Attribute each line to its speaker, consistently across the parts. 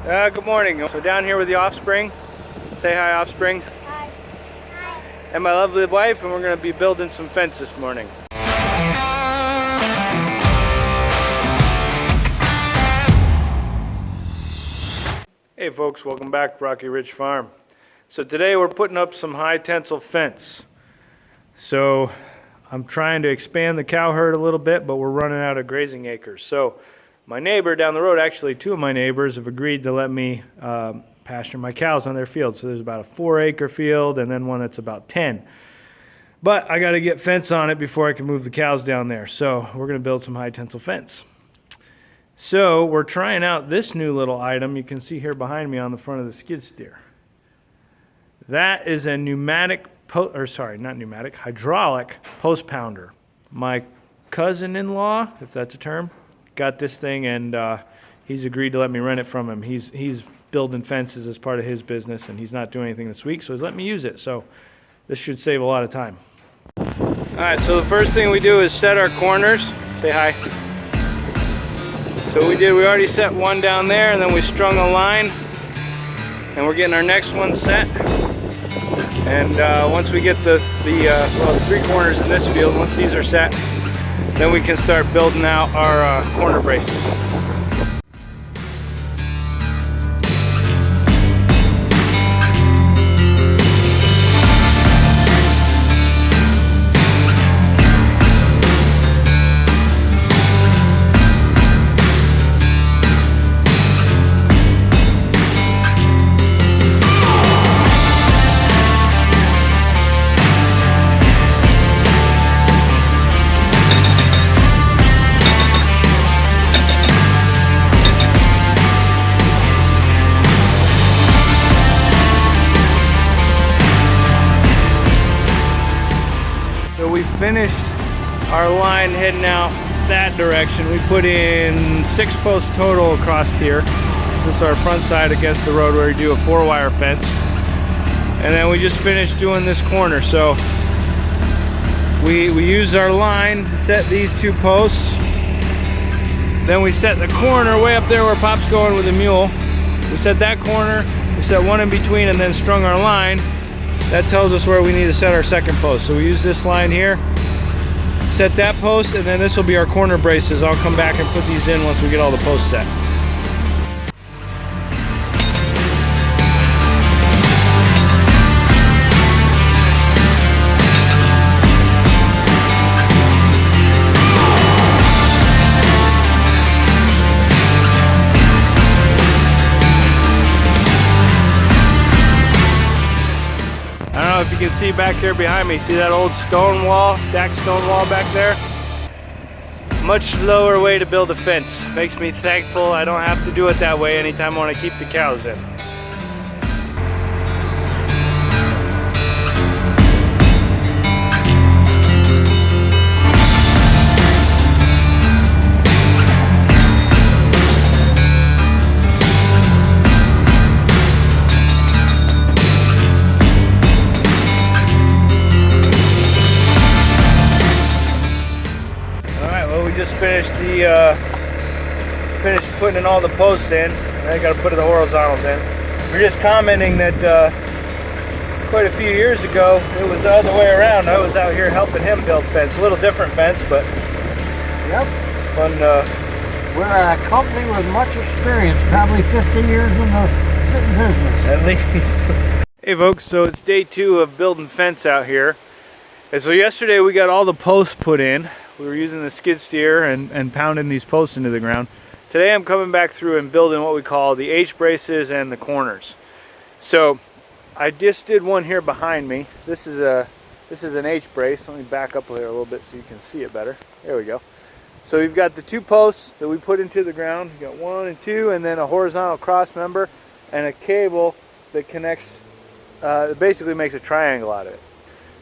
Speaker 1: Good morning. So down here with the offspring. Say hi, offspring.
Speaker 2: Hi. Hi.
Speaker 1: And my lovely wife, and we're going to be building some fence this morning. Hey folks, welcome back to Rocky Ridge Farm. So today we're putting up some high tensile fence. So I'm trying to expand the cow herd a little bit, but we're running out of grazing acres. So my neighbor down the road, actually two of my neighbors have agreed to let me pasture my cows on their field. So there's about a 4-acre field and then one that's about 10. But I got to get fence on it before I can move the cows down there. So we're going to build some high tensile fence. So we're trying out this new little item you can see here behind me on the front of the skid steer. That is a hydraulic post pounder. My cousin-in-law, if that's a term, got this thing, and he's agreed to let me rent it from him. He's building fences as part of his business, and he's not doing anything this week, so he's letting me use it. So this should save a lot of time. All right, so the first thing we do is set our corners. Say hi. So we already set one down there, and then we strung a line, and we're getting our next one set. And once we get the 3 corners in this field, once these are set, then we can start building out our corner braces. So we finished our line heading out that direction. We put in 6 posts total across here. This is our front side against the road where we do a 4-wire fence. And then we just finished doing this corner. So we used our line to set these 2 posts. Then we set the corner way up there where Pop's going with the mule. We set that corner, we set one in between, and then strung our line. That tells us where we need to set our second post. So we use this line here, set that post, and then this will be our corner braces. I'll come back and put these in once we get all the posts set. If you can see back here behind me, see that old stone wall, stacked stone wall back there? Much slower way to build a fence. Makes me thankful I don't have to do it that way anytime I want to keep the cows in. Just finished putting in all the posts in. I got to put the horizontals in. We're just commenting that quite a few years ago it was the other way around. I was out here helping him build fence. A little different fence, but
Speaker 3: yep,
Speaker 1: it's fun.
Speaker 3: We're a company with much experience, probably 50 years in the business.
Speaker 1: At least. Hey folks, so it's day 2 of building fence out here. And so yesterday we got all the posts put in. We were using the skid steer and pounding these posts into the ground. Today I'm coming back through and building what we call the H braces and the corners. So I just did one here behind me. This is an H brace. Let me back up here a little bit so you can see it better. There we go. So we've got the 2 posts that we put into the ground. You got 1 and 2, and then a horizontal cross member and a cable that connects, basically makes a triangle out of it.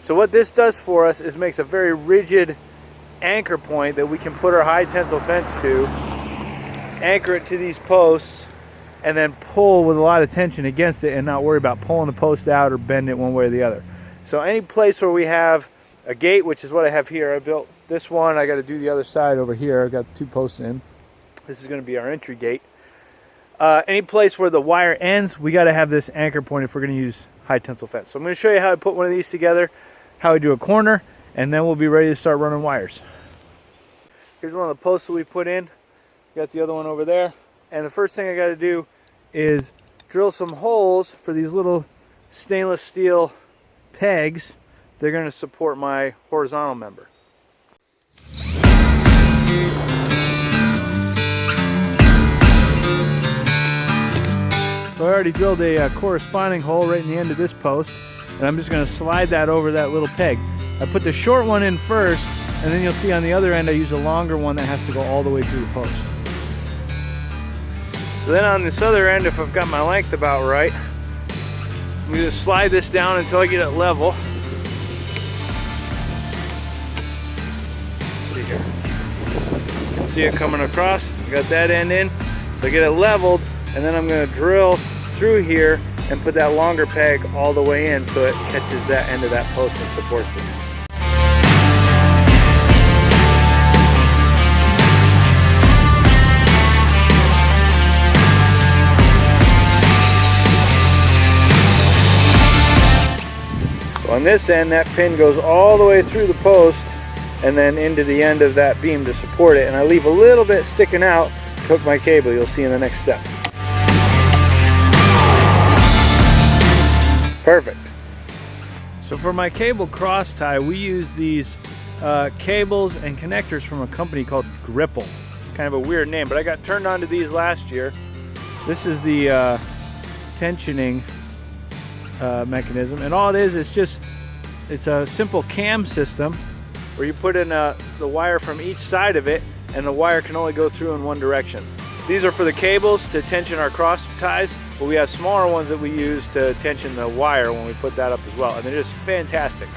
Speaker 1: So what this does for us is makes a very rigid anchor point that we can put our high tensile fence to, anchor it to these posts, and then pull with a lot of tension against it and not worry about pulling the post out or bending it one way or the other. So any place where we have a gate, which is what I have here, I built this one, I got to do the other side over here. I've got 2 posts in. This is going to be our entry gate. any place where the wire ends, we got to have this anchor point if we're going to use high tensile fence. So I'm going to show you how I put one of these together, how I do a corner, and then we'll be ready to start running wires. Here's one of the posts that we put in. Got the other one over there. And the first thing I got to do is drill some holes for these little stainless steel pegs. They're going to support my horizontal member. So I already drilled a corresponding hole right in the end of this post, and I'm just going to slide that over that little peg. I put the short one in first, and then you'll see on the other end I use a longer one that has to go all the way through the post. So then on this other end, if I've got my length about right, I'm going to slide this down until I get it level. See here. See it coming across? I got that end in. So I get it leveled, and then I'm going to drill through here and put that longer peg all the way in so it catches that end of that post and supports it. So on this end, that pin goes all the way through the post and then into the end of that beam to support it, and I leave a little bit sticking out to hook my cable. You'll see in the next step. Perfect. So for my cable cross tie, we use these cables and connectors from a company called Gripple. It's kind of a weird name, but I got turned on to these last year. This is the tensioning mechanism, and all it is it's a simple cam system where you put in the wire from each side of it, and the wire can only go through in one direction. These are for the cables to tension our cross ties, but we have smaller ones that we use to tension the wire when we put that up as well, and they're just fantastic.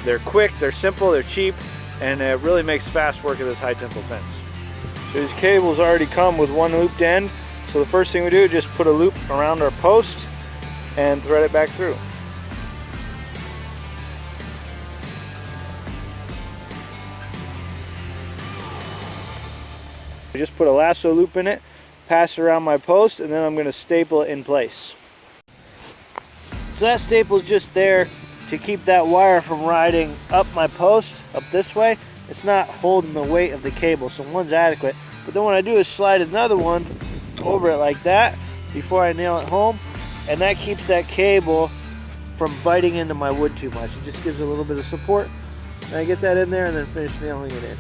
Speaker 1: They're quick, they're simple, they're cheap, and it really makes fast work of this high tensile fence. So these cables already come with one looped end, so the first thing we do is just put a loop around our post and thread it back through. I just put a lasso loop in it, pass it around my post, and then I'm going to staple it in place. So that staple is just there to keep that wire from riding up my post, up this way. It's not holding the weight of the cable, so one's adequate. But then what I do is slide another one over it like that before I nail it home, and that keeps that cable from biting into my wood too much. It just gives it a little bit of support. And I get that in there and then finish nailing it in.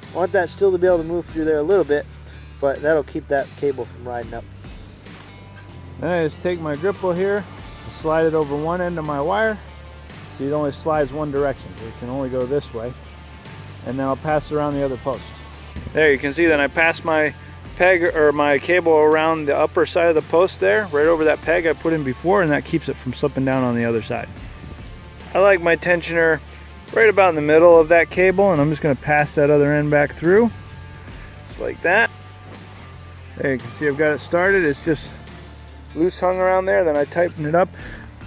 Speaker 1: I want that still to be able to move through there a little bit, but that'll keep that cable from riding up. Then I just take my gripple here and slide it over one end of my wire. So it only slides one direction. So it can only go this way. And then I'll pass it around the other post. There, you can see that I passed my peg or my cable around the upper side of the post there, right over that peg I put in before, and that keeps it from slipping down on the other side. I like my tensioner right about in the middle of that cable, and I'm just going to pass that other end back through, just like that. There, you can see I've got it started. It's just loose hung around there. Then I tighten it up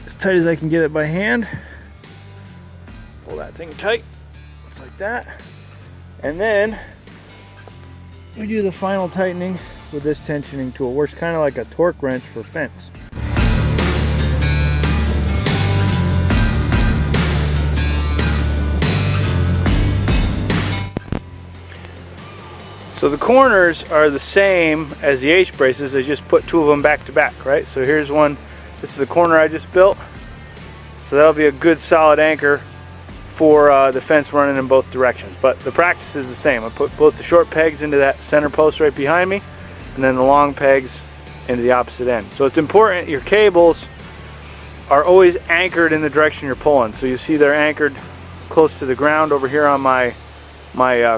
Speaker 1: as tight as I can get it by hand. Pull that thing tight, just like that. And then we do the final tightening with this tensioning tool. It works kind of like a torque wrench for fence. So the corners are the same as the H braces. I just put two of them back to back, right? So here's one. This is the corner I just built. So that'll be a good solid anchor for the fence running in both directions. But the practice is the same. I put both the short pegs into that center post right behind me, and then the long pegs into the opposite end. So it's important your cables are always anchored in the direction you're pulling. So you see they're anchored close to the ground over here on my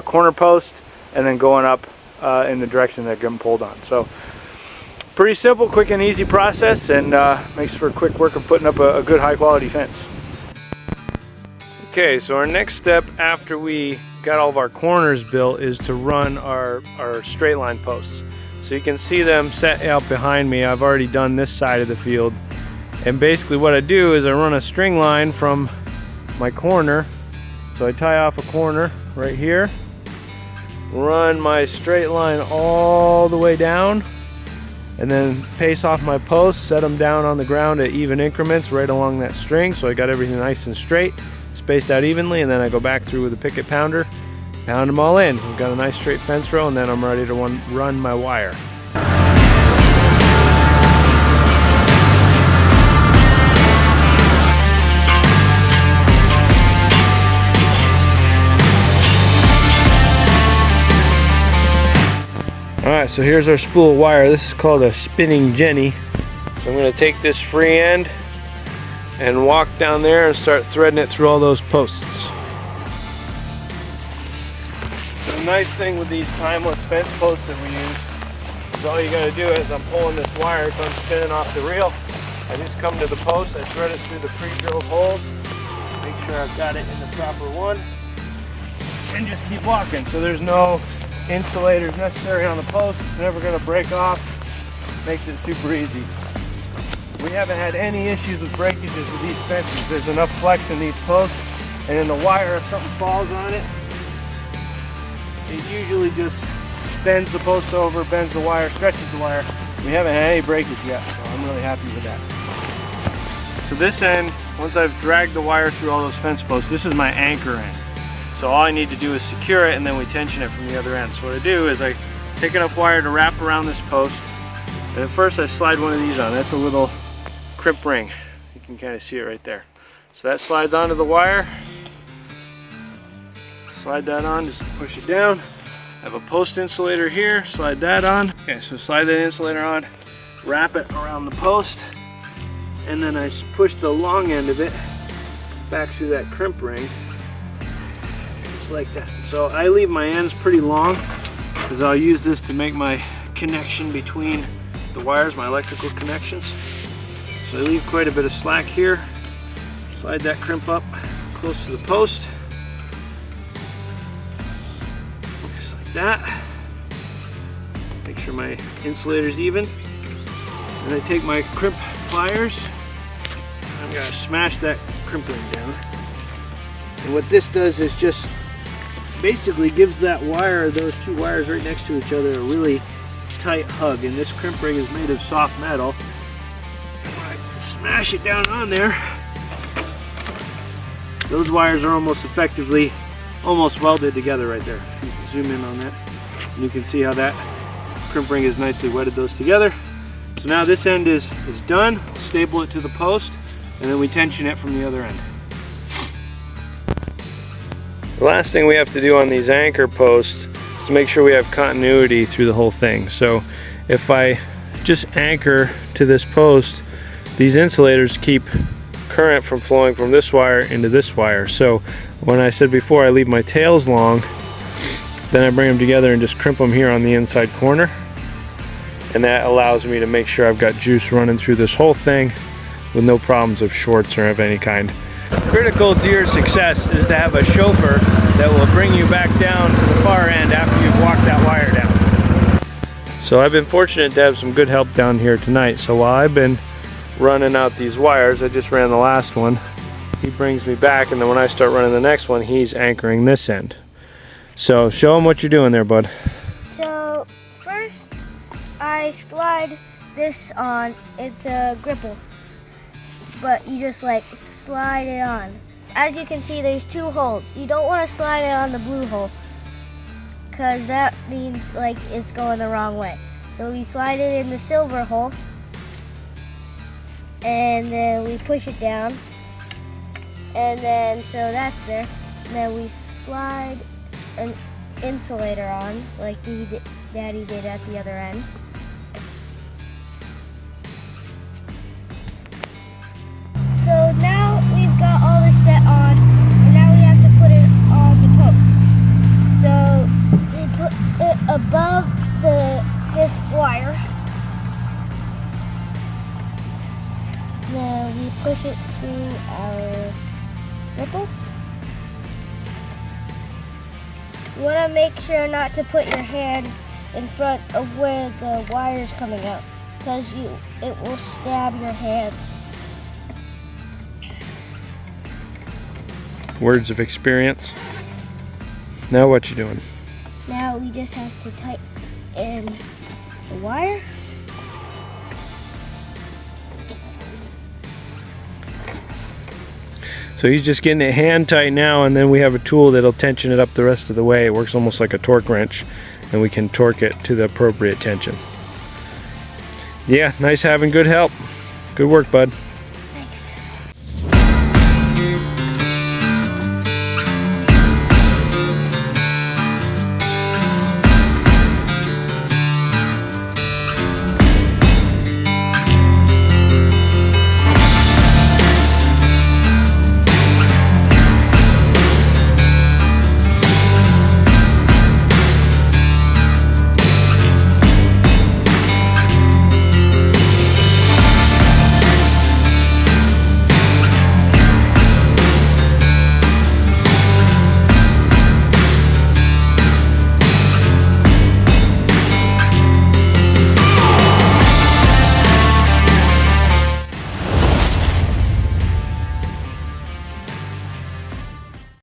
Speaker 1: corner post, and then going up in the direction they're getting pulled on. So pretty simple, quick and easy process, and makes for quick work of putting up a good high quality fence. Okay, so our next step after we got all of our corners built is to run our straight line posts. So you can see them set out behind me. I've already done this side of the field, And basically what I do is I run a string line from my corner. So I tie off a corner right here, run my straight line all the way down, and then pace off my posts, set them down on the ground at even increments right along that string, so I got everything nice and straight, spaced out evenly, and then I go back through with a picket pounder, pound them all in. We've got a nice straight fence row, and then I'm ready to run my wire. Alright, so here's our spool of wire. This is called a spinning jenny. So I'm going to take this free end and walk down there and start threading it through all those posts. The nice thing with these timeless fence posts that we use is all you got to do is I'm pulling this wire so I'm spinning off the reel. I just come to the post, I thread it through the pre-drilled holes, make sure I've got it in the proper one, and just keep walking. So there's no insulators necessary on the post. It's never going to break off. Makes it super easy. We haven't had any issues with breakages with these fences. There's enough flex in these posts, and in the wire, if something falls on it, it usually just bends the post over, bends the wire, stretches the wire. We haven't had any breakage yet, so I'm really happy with that. So this end, once I've dragged the wire through all those fence posts, this is my anchor end. So all I need to do is secure it, and then we tension it from the other end. So what I do is I take enough wire to wrap around this post, and at first I slide one of these on. That's a little crimp ring. You can kind of see it right there. So that slides onto the wire. Slide that on, just push it down. I have a post insulator here, slide that on. Okay, so slide that insulator on, wrap it around the post, and then I just push the long end of it back through that crimp ring. Like that. So I leave my ends pretty long because I'll use this to make my connection between the wires, my electrical connections. So I leave quite a bit of slack here. Slide that crimp up close to the post. Just like that. Make sure my insulator's even. And I take my crimp pliers. I'm going to smash that crimp ring down. And what this does is just basically gives that wire, those two wires right next to each other, a really tight hug. And this crimp ring is made of soft metal. I smash it down on there. Those wires are almost effectively welded together right there. You can zoom in on that, and you can see how that crimp ring is nicely welded those together. So now this end is done. Staple it to the post, and then we tension it from the other end. The last thing we have to do on these anchor posts is make sure we have continuity through the whole thing. So if I just anchor to this post, these insulators keep current from flowing from this wire into this wire. So when I said before I leave my tails long, then I bring them together and just crimp them here on the inside corner. And that allows me to make sure I've got juice running through this whole thing with no problems of shorts or of any kind. Critical to your success is to have a chauffeur that will bring you back down to the far end after you've walked that wire down. So I've been fortunate to have some good help down here tonight. So while I've been running out these wires, I just ran the last one, he brings me back, and then when I start running the next one, he's anchoring this end. So show him what you're doing there, bud.
Speaker 2: So first I slide this on. It's a gripple, but you just like slide it on. As you can see, there's two holes. You don't want to slide it on the blue hole because that means like it's going the wrong way. So we slide it in the silver hole, and then we push it down, and then so that's there. And then we slide an insulator on like Daddy did at the other end. So now we've got all this set on, and now we have to put it on the post. So we put it above this wire. Then we push it through our ripple. You want to make sure not to put your hand in front of where the wire is coming out, because it will stab your hand
Speaker 1: words of experience. Now what you doing?
Speaker 2: Now we just have to tighten the wire.
Speaker 1: So he's just getting it hand tight now, and then we have a tool that'll tension it up the rest of the way. It works almost like a torque wrench, and we can torque it to the appropriate tension. Yeah, nice having good help. Good work, bud.